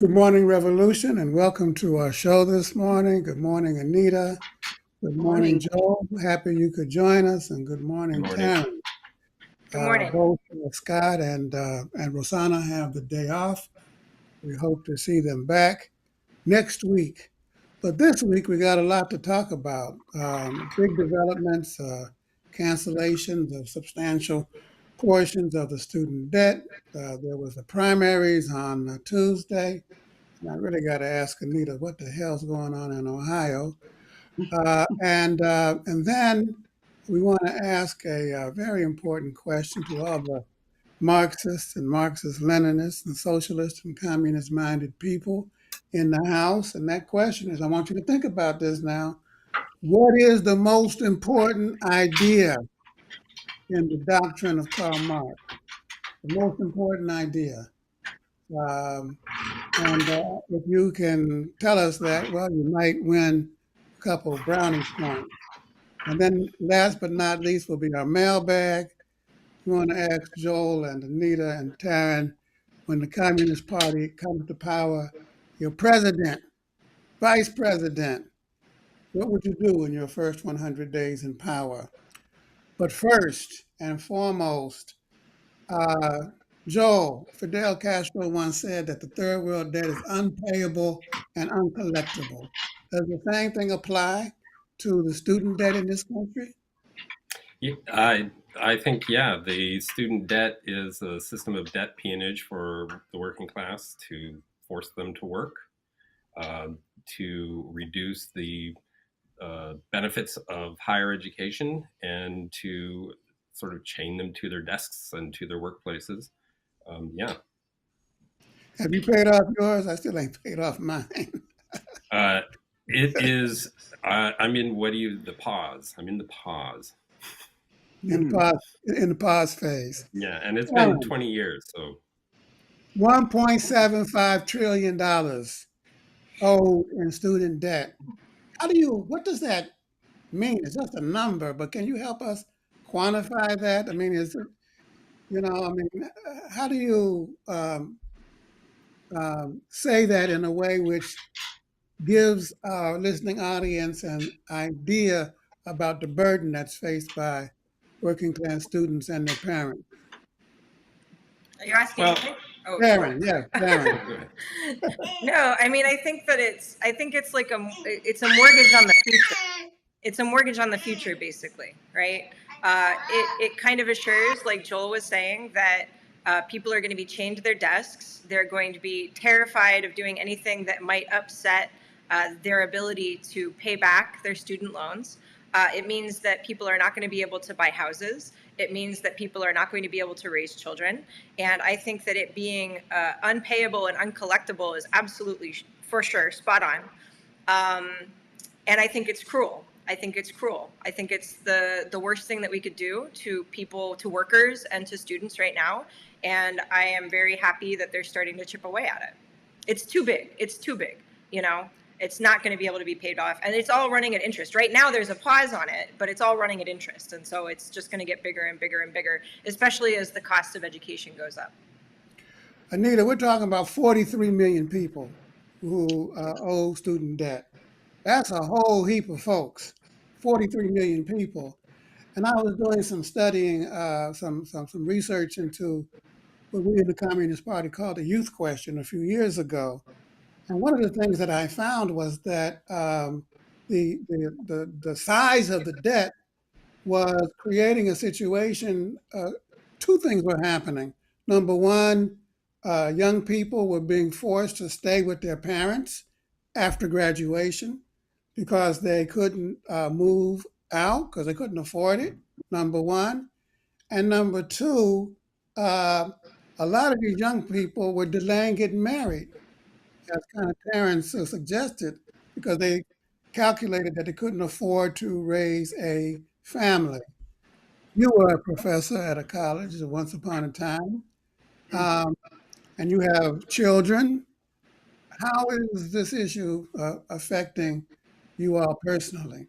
Good morning, Revolution, and welcome to our show this morning. Good morning, Anita. Good morning, Morning. Joel. Happy you could join us, and good Good morning, morning. Taryn. Good morning. Both Scott and Rosanna have the day off. We hope to see them back next week. But this week we got a lot to talk about. Big developments, cancellations of substantial portions of the student debt. There was the primaries on Tuesday. And I really got to ask Anita what the hell's going on in Ohio. And then we want to ask a very important question to all the Marxists and Marxist-Leninists and socialist and communist-minded people in the House. And that question is, I want you to think about this now. What is the most important idea in the doctrine of Karl Marx? The most important idea. Um, and if you can tell us that, well, you might win a couple of brownie points. And then last but not least will be our mailbag. We want to ask Joel and Anita and Taryn, when the Communist Party comes to power, your president, vice president, what would you do in your first 100 days in power? But first and foremost, uh, Joel, Fidel Castro once said that the third world debt is unpayable and uncollectible. Does the same thing apply to the student debt in this country? Yeah, I think, the student debt is a system of debt peonage for the working class to force them to work, uh, to reduce the benefits of higher education, and to sort of chain them to their desks and to their workplaces. Yeah. Have you paid off yours? I still ain't paid off mine. Uh, it is, I'm in, the pause. I'm in the pause. In the pause phase. Yeah, and it's been Aaron, 20 years, so. $1.75 trillion owed in student debt. What does that mean? It's just a number, but can you help us quantify that? I mean, how do you say that in a way which gives our listening audience an idea about the burden that's faced by working class students and their parents? You're asking Well, me? Oh, sure. Darren, yes, Darren. No, I mean, I think it's a mortgage on the future. It's a mortgage on the future, basically, right? It kind of assures, like Joel was saying, that people are going to be chained to their desks. They're going to be terrified of doing anything that might upset their ability to pay back their student loans. It means that people are not going to be able to buy houses. It means that people are not going to be able to raise children. And I think that it being unpayable and uncollectible is absolutely, for sure, spot on. And I think it's cruel. I think it's cruel. I think it's the worst thing that we could do to people, to workers, and to students right now. And I am very happy that they're starting to chip away at it. It's too big. It's too big. You know, it's not going to be able to be paid off, and it's all running at interest. Right now, there's a pause on it, but it's all running at interest, and so it's just going to get bigger and bigger and bigger, especially as the cost of education goes up. Anita, we're talking about 43 million people who owe student debt. That's a whole heap of folks, 43 million people. And I was doing some studying, some research into what we in the Communist Party called the youth question a few years ago. And one of the things that I found was that the size of the debt was creating a situation. Two things were happening. Number one, young people were being forced to stay with their parents after graduation because they couldn't move out because they couldn't afford it. Number one, and number two, uh, a lot of these young people were delaying getting married, as kind of parents suggested, because they calculated that they couldn't afford to raise a family. You were a professor at a college once upon a time, um, and you have children. How is this issue affecting you all personally?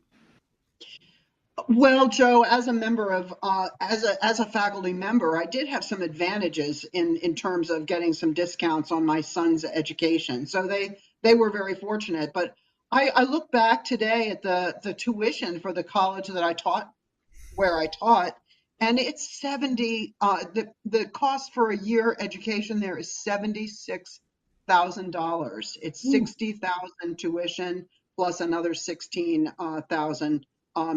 Well, Joe, as a member of as a faculty member, I did have some advantages in terms of getting some discounts on my son's education. So they were very fortunate. But I look back today at the tuition for the college that I taught where I taught, and it's 70, the cost for a year education there is $76,000. It's Ooh. 60,000 tuition plus another 16,000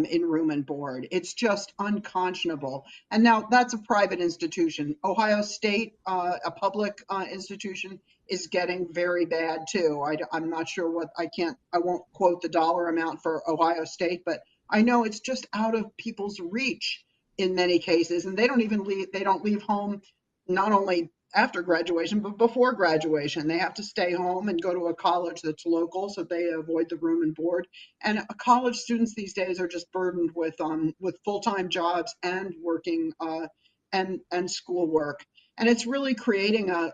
in room and board. It's just unconscionable. And now that's a private institution. Ohio State, a public institution, is getting very bad too. I'm not sure what, I won't quote the dollar amount for Ohio State, but I know it's just out of people's reach in many cases, and they don't leave home not only after graduation, but before graduation. They have to stay home and go to a college that's local so they avoid the room and board. And college students these days are just burdened with full-time jobs and working and schoolwork. And it's really creating a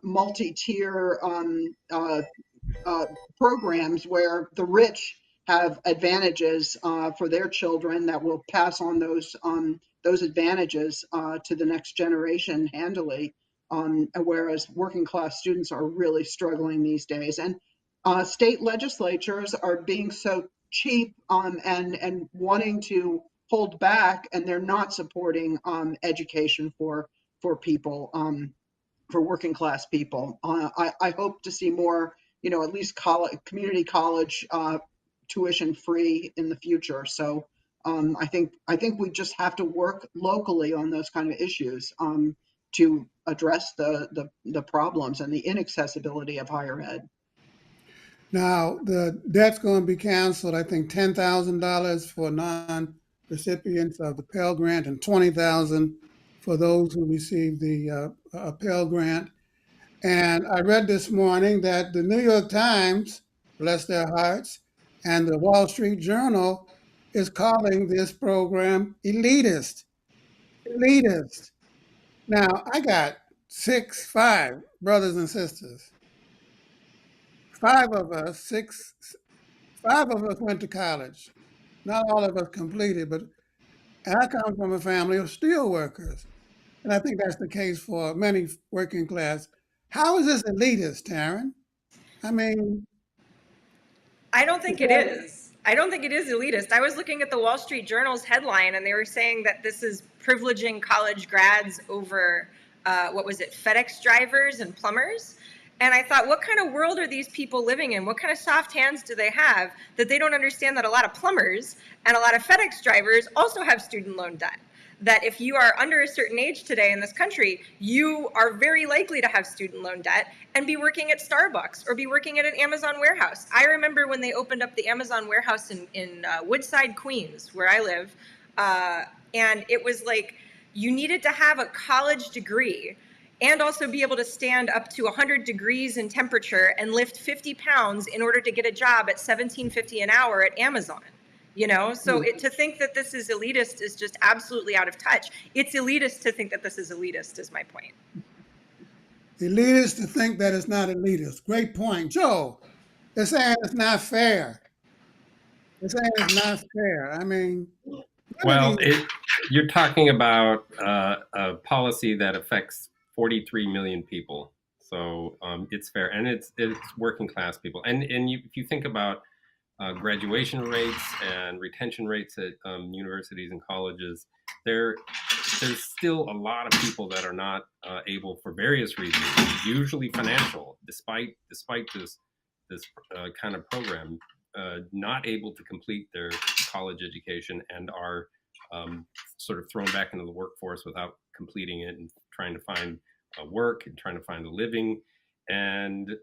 multi-tier uh, programs where the rich have advantages for their children that will pass on those advantages to the next generation handily, whereas working class students are really struggling these days. And state legislatures are being so cheap and wanting to hold back, and they're not supporting education for people. For working class people. I hope to see more, at least community college tuition free in the future. So I think we just have to work locally on those kind of issues to address the problems and the inaccessibility of higher ed. Now, the debt's going to be canceled. I think $10,000 for non-recipients of the Pell Grant and $20,000 for those who receive the Pell Grant. And I read this morning that the New York Times, bless their hearts, and the Wall Street Journal is calling this program elitist. Elitist. Now, I got five brothers and sisters. Five of us, five of us went to college. Not all of us completed, but I come from a family of steel workers. And I think that's the case for many working class. How is this elitist, Taryn? I mean, I don't is think it that, is. I don't think it is elitist. I was looking at the Wall Street Journal's headline, and they were saying that this is privileging college grads over, what was it, FedEx drivers and plumbers. And I thought, what kind of world are these people living in? What kind of soft hands do they have that they don't understand that a lot of plumbers and a lot of FedEx drivers also have student loan debt? That if you are under a certain age today in this country, you are very likely to have student loan debt and be working at Starbucks or be working at an Amazon warehouse. I remember when they opened up the Amazon warehouse in Woodside, Queens, where I live, and it was like you needed to have a college degree and also be able to stand up to 100 degrees in temperature and lift 50 pounds in order to get a job at $17.50 an hour at Amazon. So to think that this is elitist is just absolutely out of touch. It's elitist to think that this is elitist, is my point. elitist to think that it's not elitist? Great point. Joe, they're saying it's not fair. They're saying it's not fair. I mean, what are Well, these? you're talking about a policy that affects 43 million people, so it's fair, and it's working class people. And if you think about graduation rates and retention rates at universities and colleges, there's still a lot of people that are not able, for various reasons, usually financial, despite this kind of program, not able to complete their college education and are sort of thrown back into the workforce without completing it and trying to find work and trying to find a living. And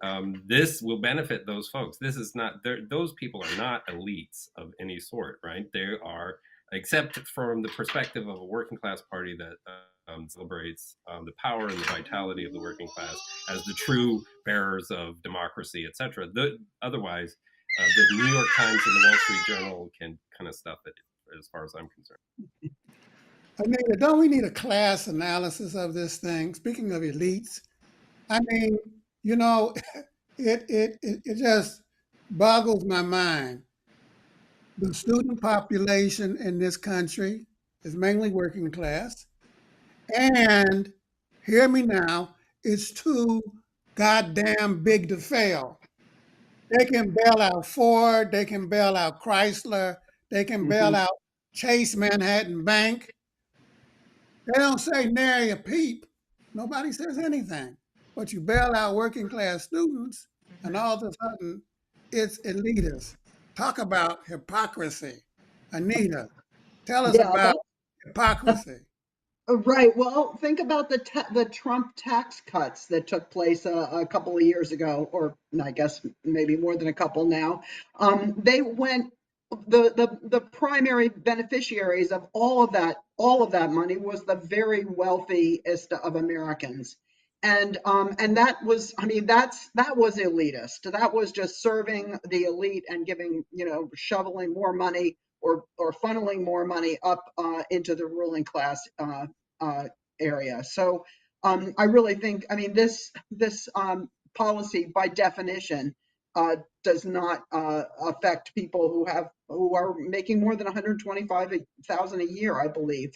this will benefit those folks. This is not, those people are not elites of any sort, right? They are, except from the perspective of a working class party that celebrates the power and the vitality of the working class as the true bearers of democracy, etc. Otherwise, the New York Times and the Wall Street Journal can kind of stuff it, as far as I'm concerned. Anita, don't we need a class analysis of this thing? Speaking of elites, I mean, you know, it just boggles my mind The student population in this country is mainly working class. And hear me now, it's too goddamn big to fail. They can bail out Ford, they can bail out Chrysler, they can bail Mhm. out Chase Manhattan Bank. They don't say nary a peep. Nobody says anything. But you bail out working class students, and all of a sudden, it's elitist. Talk about hypocrisy. Anita, tell us Yeah, about hypocrisy. right. Well, think about the Trump tax cuts that took place a couple of years ago, or I guess maybe more than a couple now. They went the primary beneficiaries of all of that money was the very wealthiest of Americans. And that was, I mean, that was elitist. That was just serving the elite and giving, shoveling more money or funneling more money up into the ruling class uh, area. So I really think, I mean, this policy by definition does not affect people who are making more than 125,000 a year, I believe,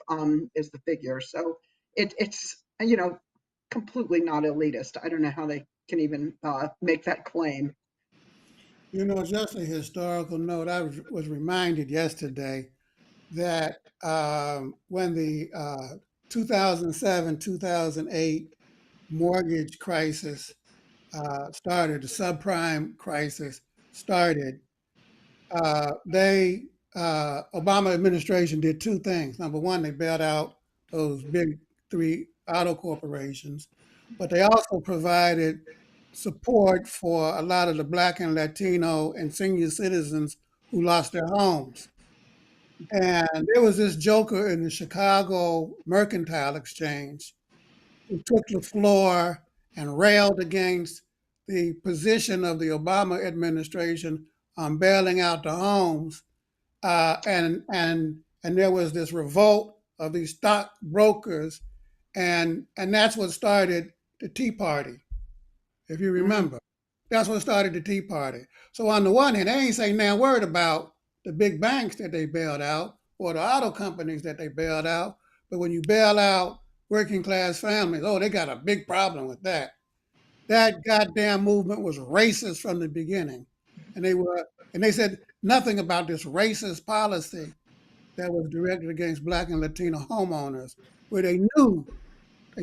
is the figure. So it's completely not elitist. I don't know how they can even make that claim. Just a historical note, I was reminded yesterday that when the 2007 2008 mortgage crisis started, the subprime crisis started, they Obama administration did two things. Number one, they bailed out those big three auto corporations, but they also provided support for a lot of the Black and Latino and senior citizens who lost their homes. And there was this joker in the Chicago Mercantile Exchange who took the floor and railed against the position of the Obama administration on bailing out the homes. And there was this revolt of these stockbrokers, and that's what started the Tea Party, if you Mhm. remember. That's what started the Tea Party. So on the one hand, they ain't saying now word about the big banks that they bailed out or the auto companies that they bailed out. But when you bail out working class families, oh, they got a big problem with that. That goddamn movement was racist from the beginning. And they said nothing about this racist policy that was directed against Black and Latino homeowners, where they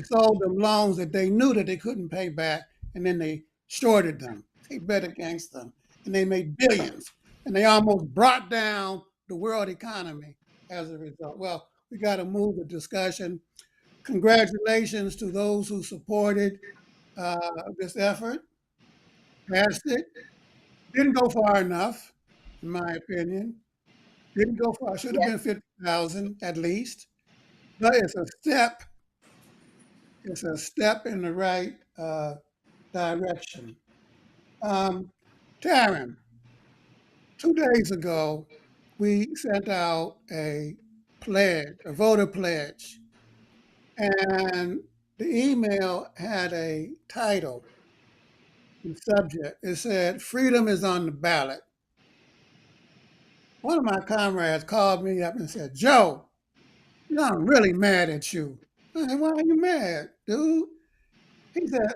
sold them loans that they knew that they couldn't pay back, and then they shorted them. They bet against them, and they made billions, and they almost brought down the world economy as a result. Well, we got to move the discussion. Congratulations to those who supported this effort, passed it. Didn't go far enough, in my opinion. Didn't go far. Should have Yeah. been 50,000 at least. But it's a step. It's a step in the right direction. Um, Taryn, 2 days ago, we sent out a pledge, a voter pledge, and the email had a title and subject. It said, "Freedom is on the ballot." One of my comrades called me up and said, "Joe, I'm really mad at you." I said, "Why are you mad, dude?" He said,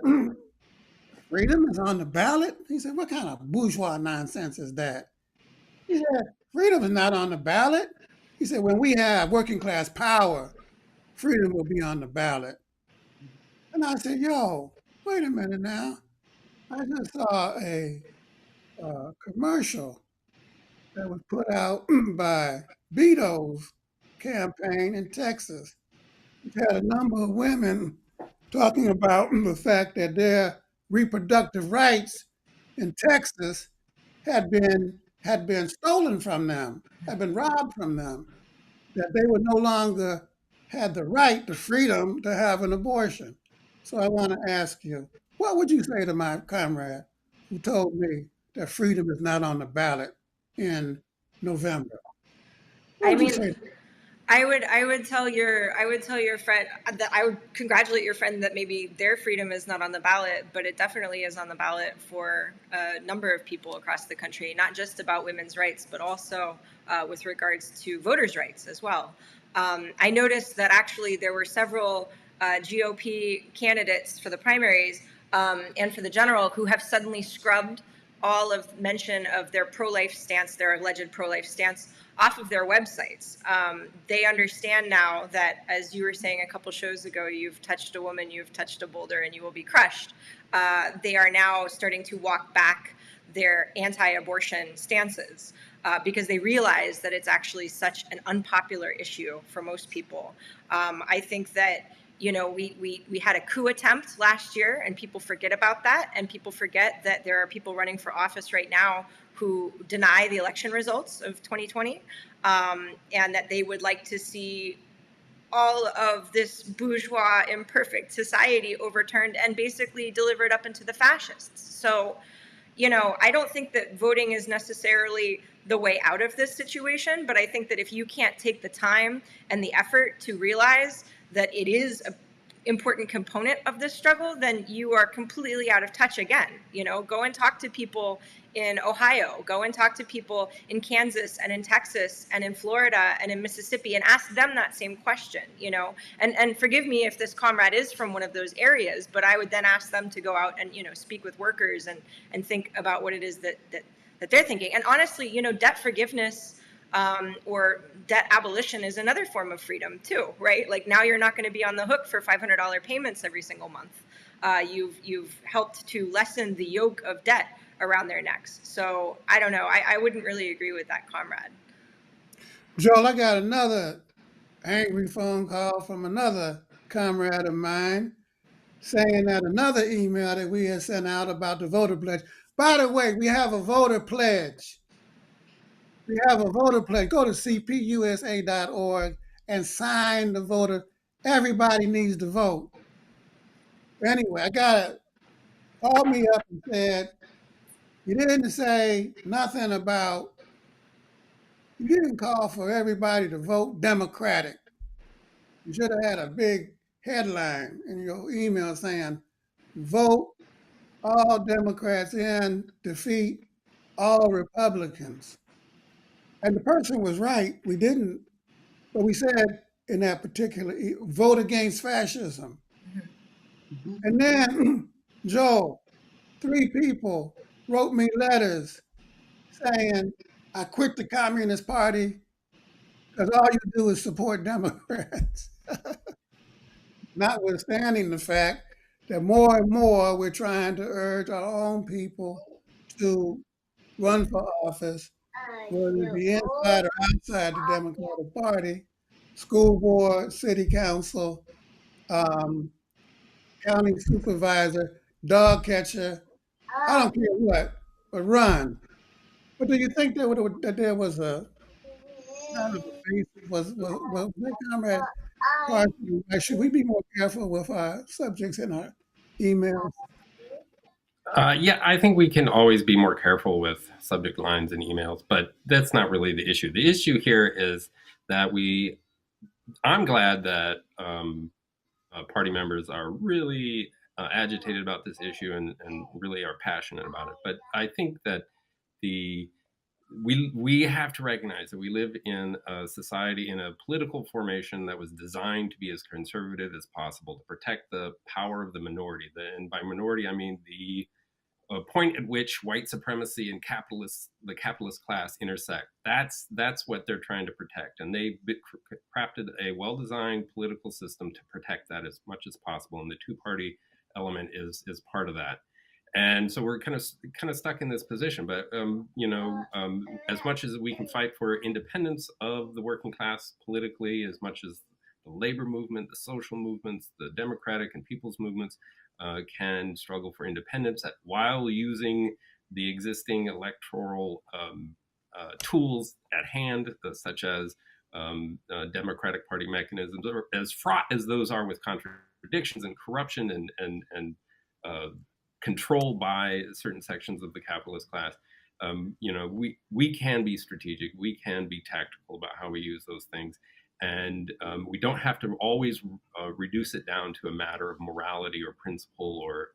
"Freedom is on the ballot." He said, "What kind of bourgeois nonsense is that?" He said, "Freedom is not on the ballot." He said, "When we have working class power, freedom will be on the ballot." And I said, "Yo, wait a minute now. I just saw a commercial that was put out by Beto's campaign in Texas. It had a number of women talking about the fact that their reproductive rights in Texas had been stolen from them, had been robbed from them, that they would no longer had the right, the freedom to have an abortion. So I want to ask you, what would you say to my comrade who told me that freedom is not on the ballot in November? What I would you mean, say? I would tell your friend that I would congratulate your friend that maybe their freedom is not on the ballot, but it definitely is on the ballot for a number of people across the country, not just about women's rights, but also with regards to voters' rights as well. I noticed that actually there were several GOP candidates for the primaries and for the general who have suddenly scrubbed all of mention of their pro-life stance, their alleged pro-life stance, off of their websites. They understand now that, as you were saying a couple shows ago, you've touched a woman, you've touched a boulder, and you will be crushed. They are now starting to walk back their anti-abortion stances because they realize that it's actually such an unpopular issue for most people. I think that we had a coup attempt last year, and people forget about that, and people forget that there are people running for office right now who deny the election results of 2020, and that they would like to see all of this bourgeois, imperfect society overturned and basically delivered up into the fascists. So, I don't think that voting is necessarily the way out of this situation, but I think that if you can't take the time and the effort to realize that it is an important component of this struggle, then you are completely out of touch again. Go and talk to people in Ohio, go and talk to people in Kansas and in Texas and in Florida and in Mississippi and ask them that same question, and forgive me if this comrade is from one of those areas, but I would then ask them to go out and, speak with workers and think about what it is that they're thinking. And honestly, debt forgiveness or debt abolition is another form of freedom too, right? Like now you're not going to be on the hook for $500 payments every single month. You've helped to lessen the yoke of debt around their necks. So I don't know. I wouldn't really agree with that, comrade. Joel, I got another angry phone call from another comrade of mine saying that another email that we had sent out about the voter pledge. By the way, we have a voter pledge. We have a voter pledge. Go to cpusa.org and sign the voter. Everybody needs to vote. Anyway, I got it. Called me up and said, you didn't say nothing about, you didn't call for everybody to vote Democratic. You should have had a big headline in your email saying, vote all Democrats in, defeat all Republicans. And the person was right. We didn't, but we said in that particular, vote against fascism. And then, Joe, 3 people wrote me letters saying, I quit the Communist Party because all you do is support Democrats. Notwithstanding the fact that more and more we're trying to urge our own people to run for office, whether it be inside or outside the Democratic Party, school board, city council, um, county supervisor, dog catcher, I don't care what, but run. But do you think that there was a kind of a basis? Was that comrade Carson? Should we be more careful with our subjects in our emails? Yeah, I think we can always be more careful with subject lines and emails, but that's not really the issue. The issue here is that I'm glad that party members are really agitated about this issue and really are passionate about it. But I think that we have to recognize that we live in a society, in a political formation that was designed to be as conservative as possible, to protect the power of the minority. And by minority, I mean the point at which white supremacy and the capitalist class intersect. That's what they're trying to protect, and they crafted a well-designed political system to protect that as much as possible. And the two-party element is part of that. And so we're kind of stuck in this position. But as much as we can fight for independence of the working class politically, as much as the labor movement, the social movements, the democratic and people's movements can struggle for independence while using the existing electoral tools at hand, such as Democratic Party mechanisms, or as fraught as those are with contradictions and corruption and control by certain sections of the capitalist class. We can be strategic, we can be tactical about how we use those things. And we don't have to always reduce it down to a matter of morality or principle or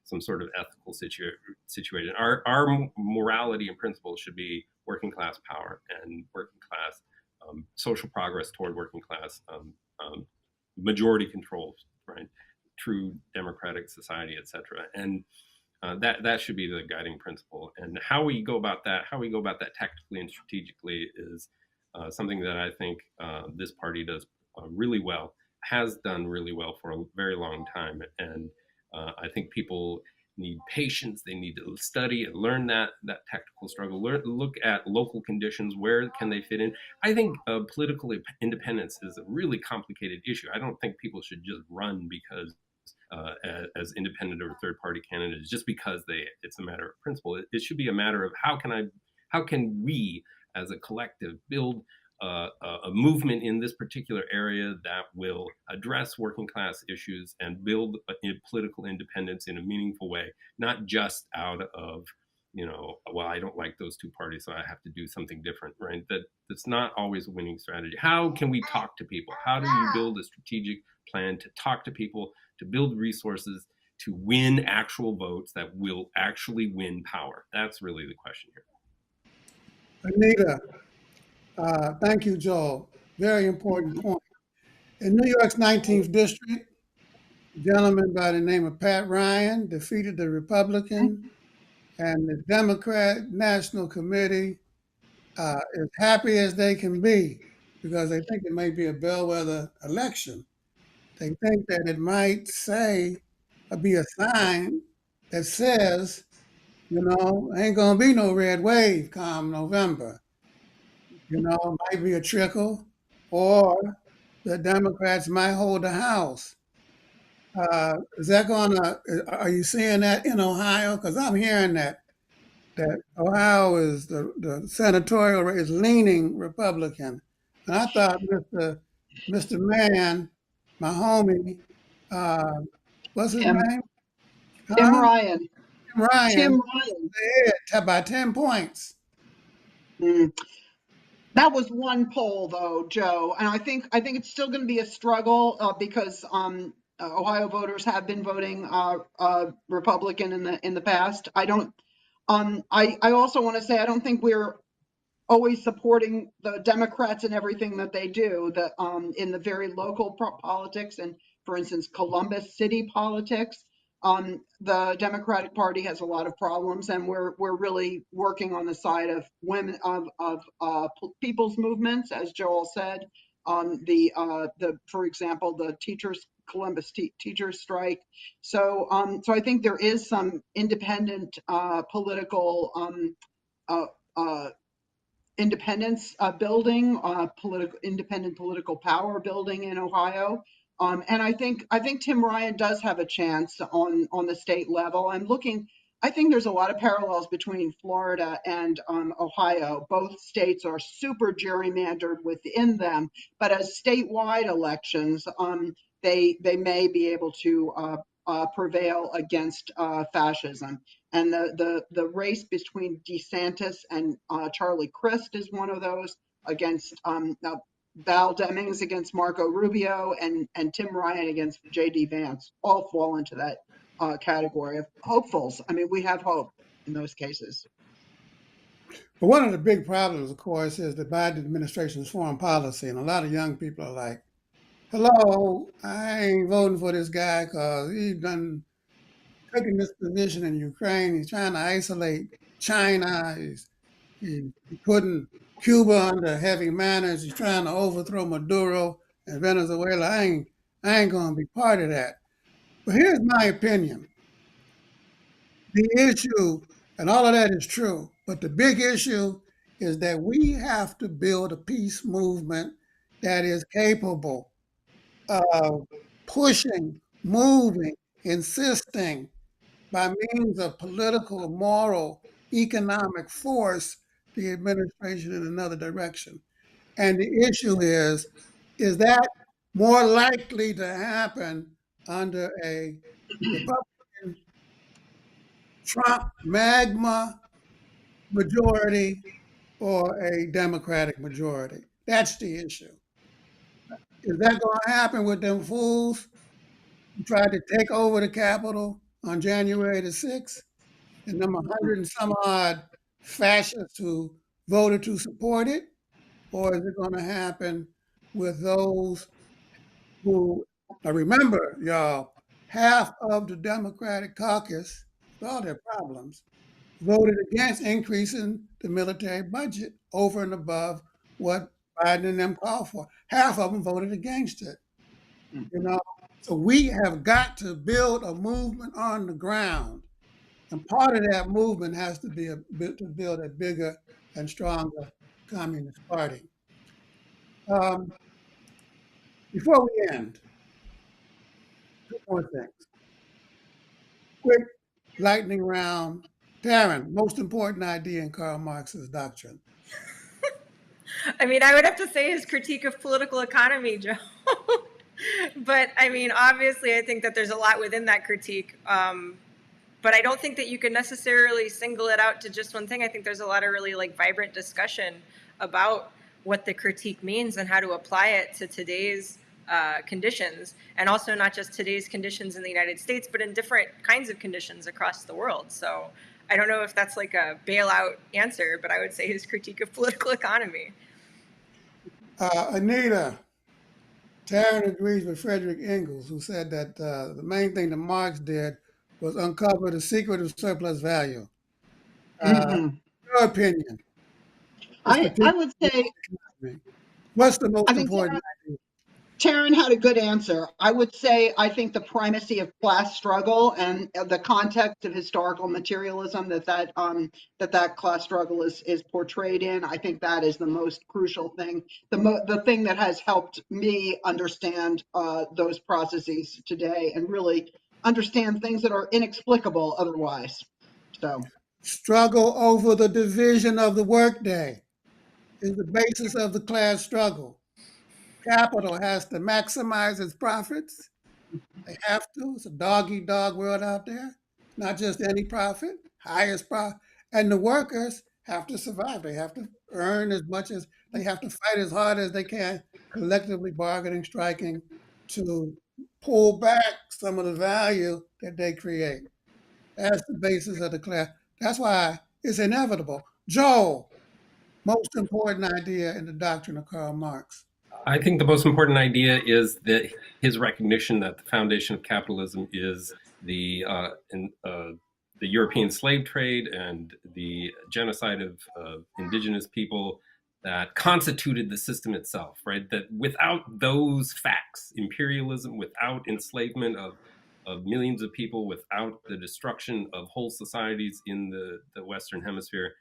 some sort of ethical situation. Our morality and principles should be working class power and working class social progress toward working class majority control, right? True democratic society, etc. And that should be the guiding principle. And how we go about that tactically and strategically is something that I think this party does really well, has done really well for a very long time. And I think people need patience. They need to study and learn that tactical struggle. Look at local conditions. Where can they fit in? I think political independence is a really complicated issue. I don't think people should just run because as independent or third party candidates just because it's a matter of principle. It should be a matter of how can we as a collective build a movement in this particular area that will address working class issues and build political independence in a meaningful way, not just out of, well, I don't like those two parties, so I have to do something different, right? That's not always a winning strategy. How can we talk to people? How do you build a strategic plan to talk to people, to build resources, to win actual votes that will actually win power? That's really the question here. Anita, thank you, Joel. Very important point. In New York's 19th district, a gentleman by the name of Pat Ryan defeated the Republican, and the Democrat National Committee is happy as they can be because they think it may be a bellwether election. They think that it might be a sign that says, ain't going to be no red wave come November. It might be a trickle, or the Democrats might hold the House. Are you seeing that in Ohio? Because I'm hearing that Ohio is the senatorial is leaning Republican. And I thought Mr. Mann, my homie, what's his Tim, name? Tim Huh? Ryan. Tim Ryan. Tim Ryan. By 10 points. That was one poll, though, Joe, and I think it's still going to be a struggle because Ohio voters have been voting Republican in the past. I don't. I also want to say I don't think we're always supporting the Democrats in everything that they do. That in the very local politics and, for instance, Columbus City politics, the Democratic Party has a lot of problems, and we're really working on the side of women of people's movements, as Joel said. For example, the Columbus teachers strike. So I think there is some independent political independence building, independent political power building in Ohio. And I think Tim Ryan does have a chance on the state level. I think there's a lot of parallels between Florida and Ohio. Both states are super gerrymandered within them, but as statewide elections, they may be able to prevail against fascism. And the race between DeSantis and Charlie Crist is one of those against Val Demings against Marco Rubio and Tim Ryan against J.D. Vance all fall into that category of hopefuls. I mean, we have hope in those cases. But one of the big problems, of course, is the Biden administration's foreign policy. And a lot of young people are like, hello, I ain't voting for this guy because he's done taking this position in Ukraine. He's trying to isolate China. He's putting Cuba under heavy manners. He's trying to overthrow Maduro and Venezuela. I ain't going to be part of that. But here's my opinion. The issue, and all of that is true, but the big issue is that we have to build a peace movement that is capable of pushing, moving, insisting by means of political, moral, economic force the administration in another direction. And the issue is that more likely to happen under a Republican Trump magma majority or a Democratic majority? That's the issue. Is that going to happen with them fools who tried to take over the Capitol on January the 6th? And them 100 and some odd fascists who voted to support it? Or is it going to happen with those who, now remember, y'all, half of the Democratic caucus, with all their problems, voted against increasing the military budget over and above what Biden and them called for. Half of them voted against it. You know, so we have got to build a movement on the ground, and part of that movement has to be to build a bigger and stronger Communist Party. Um, Before we end, two more things. Quick lightning round. Darren, most important idea in Karl Marx's doctrine. I mean, I would have to say his critique of political economy, Joe. But I mean, obviously, I think that there's a lot within that critique. But I don't think that you can necessarily single it out to just one thing. I think there's a lot of really like vibrant discussion about what the critique means and how to apply it to today's conditions, and also not just today's conditions in the United States, but in different kinds of conditions across the world. So I don't know if that's like a bailout answer, but I would say his critique of political economy. Anita, Taryn agrees with Frederick Engels, who said that the main thing that Marx did was uncover the secret of surplus value. Your opinion? I would say, What's the most I think important idea? Taryn had a good answer. I would say I think the primacy of class struggle and the context of historical materialism that class struggle is portrayed in. I think that is the most crucial thing. The thing that has helped me understand those processes today and really understand things that are inexplicable otherwise. So Struggle over the division of the workday is the basis of the class struggle. Capital has to maximize its profits. They have to. It's a dog-eat-dog world out there. Not just any profit, highest profit. And the workers have to survive. They have to earn as much as they have to fight as hard as they can, collectively bargaining, striking to pull back some of the value that they create. That's the basis of the class. That's why it's inevitable. Joel, most important idea in the doctrine of Karl Marx. I think the most important idea is that his recognition that the foundation of capitalism is the European slave trade and the genocide of indigenous people that constituted the system itself, right? That without those facts, imperialism, without enslavement of millions of people, without the destruction of whole societies in the Western Hemisphere,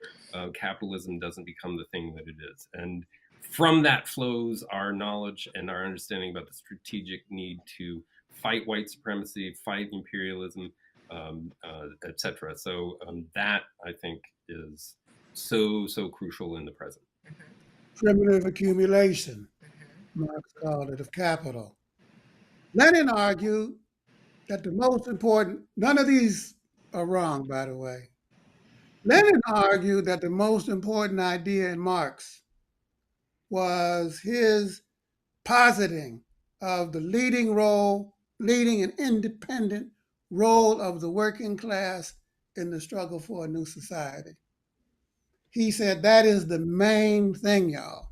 capitalism doesn't become the thing that it is. And from that flows our knowledge and our understanding about the strategic need to fight white supremacy, fight imperialism, etc. So that, I think, is so crucial in the present. Primitive accumulation, Marx called it, of capital. Lenin argued that the most important, none of these are wrong, by the way. Lenin argued that the most important idea in Marx was his positing of the leading and independent role of the working class in the struggle for a new society. He said that is the main thing, y'all.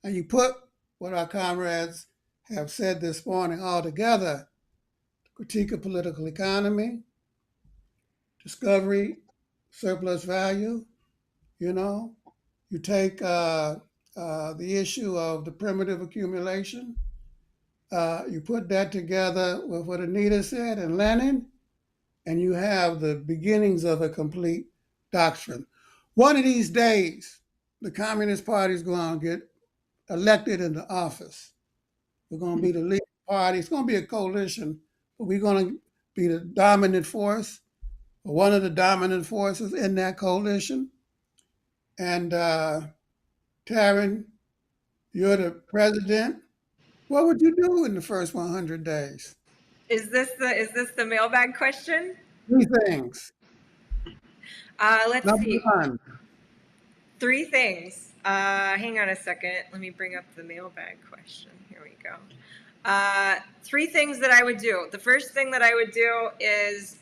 And you put what our comrades have said this morning all together: critique of political economy, discovery, surplus value, you take the issue of the primitive accumulation, you put that together with what Anita said and Lenin, and you have the beginnings of a complete doctrine. One of these days, the Communist Party is going to get elected into office. We're going to be the leading party. It's going to be a coalition, but we're going to be the dominant force, or one of the dominant forces in that coalition. And Taryn, you're the president. What would you do in the first 100 days? Is this the mailbag question? 3 things. Let's Number see. 1. 3 things. Hang on a second. Let me bring up the mailbag question. Here we go. Three things that I would do. The first thing that I would do is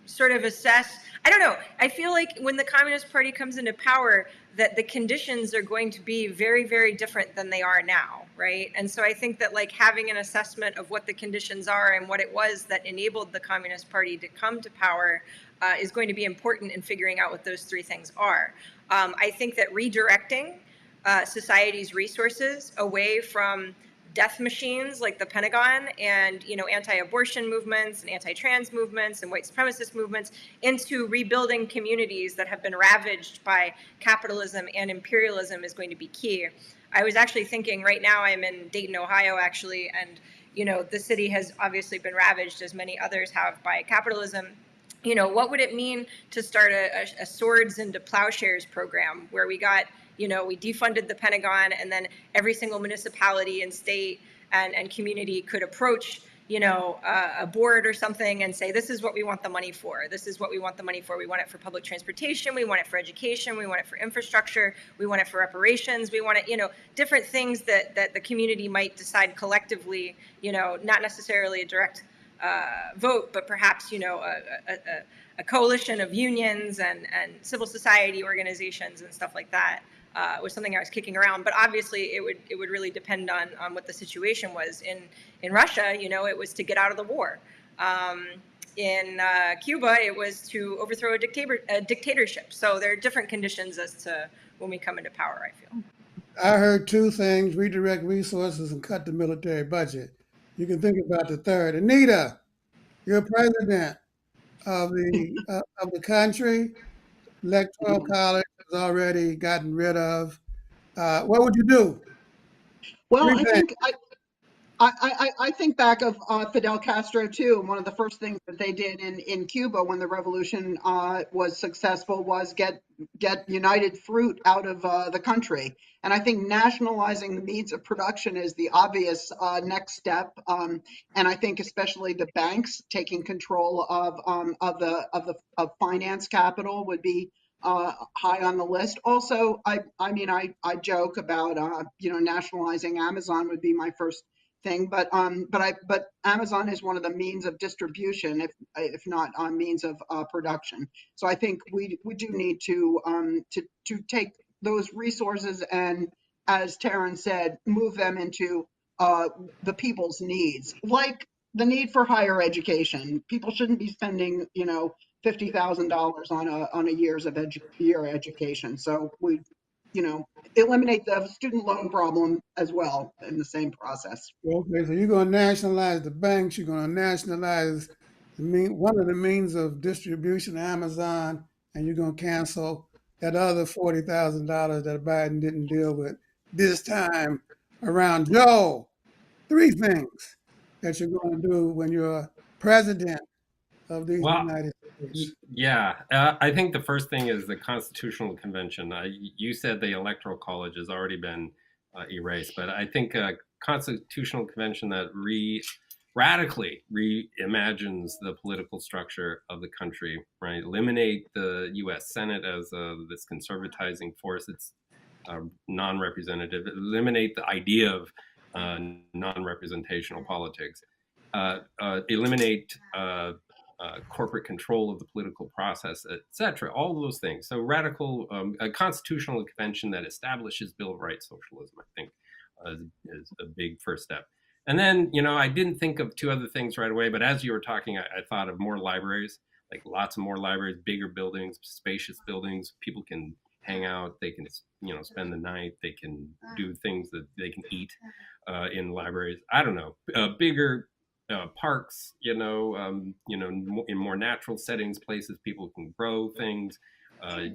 sort of assess. I don't know. I feel like when the Communist Party comes into power, that the conditions are going to be very, very different than they are now, right? And so I think that like having an assessment of what the conditions are and what it was that enabled the Communist Party to come to power is going to be important in figuring out what those three things are. I think that redirecting society's resources away from death machines like the Pentagon and anti-abortion movements and anti-trans movements and white supremacist movements into rebuilding communities that have been ravaged by capitalism and imperialism is going to be key. I was actually thinking right now I'm in Dayton, Ohio, actually, and the city has obviously been ravaged, as many others have, by capitalism. What would it mean to start a swords into plowshares program where we got we defunded the Pentagon, and then every single municipality and state and community could approach, a board or something and say, this is what we want the money for. This is what we want the money for. We want it for public transportation. We want it for education. We want it for infrastructure. We want it for reparations. We want it, different things that the community might decide collectively, not necessarily a direct vote, but perhaps, a coalition of unions and civil society organizations and stuff like that. Was something I was kicking around, but obviously it would really depend on what the situation was. In Russia, it was to get out of the war. In Cuba, it was to overthrow a dictatorship. So there are different conditions as to when we come into power, I feel. I heard two things: redirect resources and cut the military budget. You can think about the third. Anita, you're president of the country. Electoral college has already gotten rid of. What would you do? Well, I think back of Fidel Castro too. And one of the first things that they did in Cuba when the revolution was successful was get United Fruit out of the country. And I think nationalizing the means of production is the obvious next step. And I think especially the banks taking control of finance capital would be high on the list. Also, I joke about nationalizing Amazon would be my first thing, but Amazon is one of the means of distribution, if not means of production. So I think we do need to take those resources and, as Taryn said, move them into the people's needs, like the need for higher education. People shouldn't be spending $50,000 on a year education. So we eliminate the student loan problem as well in the same process. Okay, so you're going to nationalize the banks. You're going to nationalize one of the means of distribution, Amazon, and you're going to cancel that other $40,000 that Biden didn't deal with this time around. Joe, three things that you're going to do when you're president of these United States. Yeah, I think the first thing is the Constitutional Convention. You said the Electoral College has already been erased, but I think a Constitutional Convention that radically reimagines the political structure of the country, right? Eliminate the U.S. Senate as this conservatizing force. It's non-representative. Eliminate the idea of non-representational politics. Eliminate corporate control of the political process, etc. All of those things. So radical, a constitutional convention that establishes Bill of Rights socialism, I think, is a big first step. And then, I didn't think of two other things right away, but as you were talking, I thought of more libraries, like lots of more libraries, bigger buildings, spacious buildings. People can hang out, they can, spend the night, they can do things that they can eat in libraries. I don't know, bigger parks, in more natural settings, places people can grow things,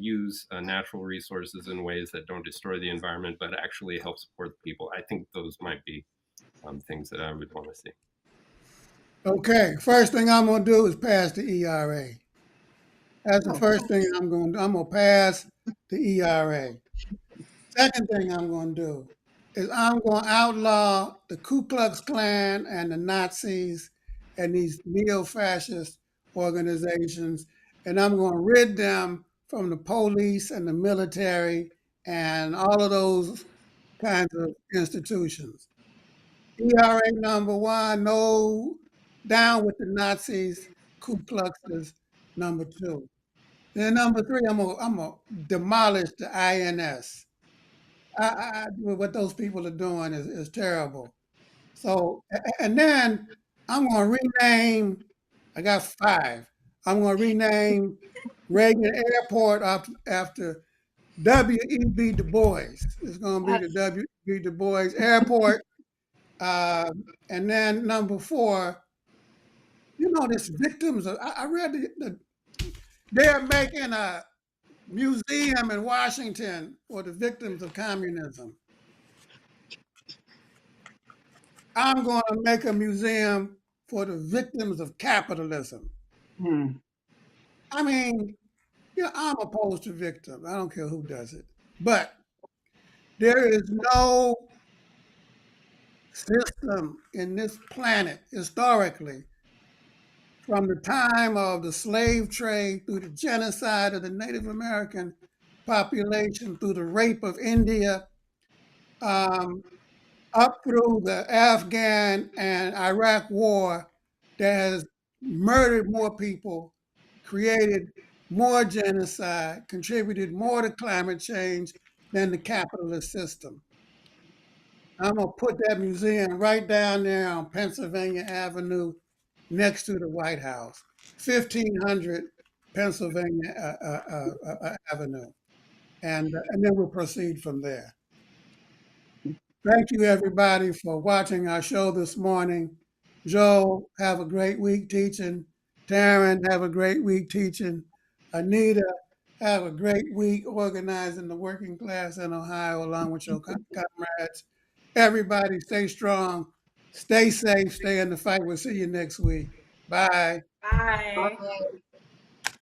use natural resources in ways that don't destroy the environment, but actually help support the people. I think those might be things that I would want to see. Okay, first thing I'm going to do is pass the ERA. That's the first thing I'm going to do. I'm going to pass the ERA. Second thing I'm going to do is I'm going to outlaw the Ku Klux Klan and the Nazis and these neo-fascist organizations, and I'm going to rid them from the police and the military and all of those kinds of institutions. ERA number one, no, down with the Nazis, Ku Klux is number two. Then number three, I'm gonna demolish the INS. What those people are doing is terrible. So, and then I'm going to rename, I got five. I'm going to rename Reagan Airport after W.E.B. Du Bois. It's going to be the W.E.B. Du Bois Airport. And then number four, this victims of, I read they're making a museum in Washington for the victims of communism. I'm going to make a museum for the victims of capitalism. I mean, I'm opposed to victims. I don't care who does it. But there is no system in this planet historically, from the time of the slave trade through the genocide of the Native American population, through the rape of India, um, up through the Afghan and Iraq war, that has murdered more people, created more genocide, contributed more to climate change than the capitalist system. I'm going to put that museum right down there on Pennsylvania Avenue next to the White House, 1500 Pennsylvania Avenue. And then we'll proceed from there. Thank you, everybody, for watching our show this morning. Joe, have a great week teaching. Taryn, have a great week teaching. Anita, have a great week organizing the working class in Ohio along with your comrades. Everybody, stay strong, stay safe, stay in the fight. We'll see you next week. Bye. Bye. Bye.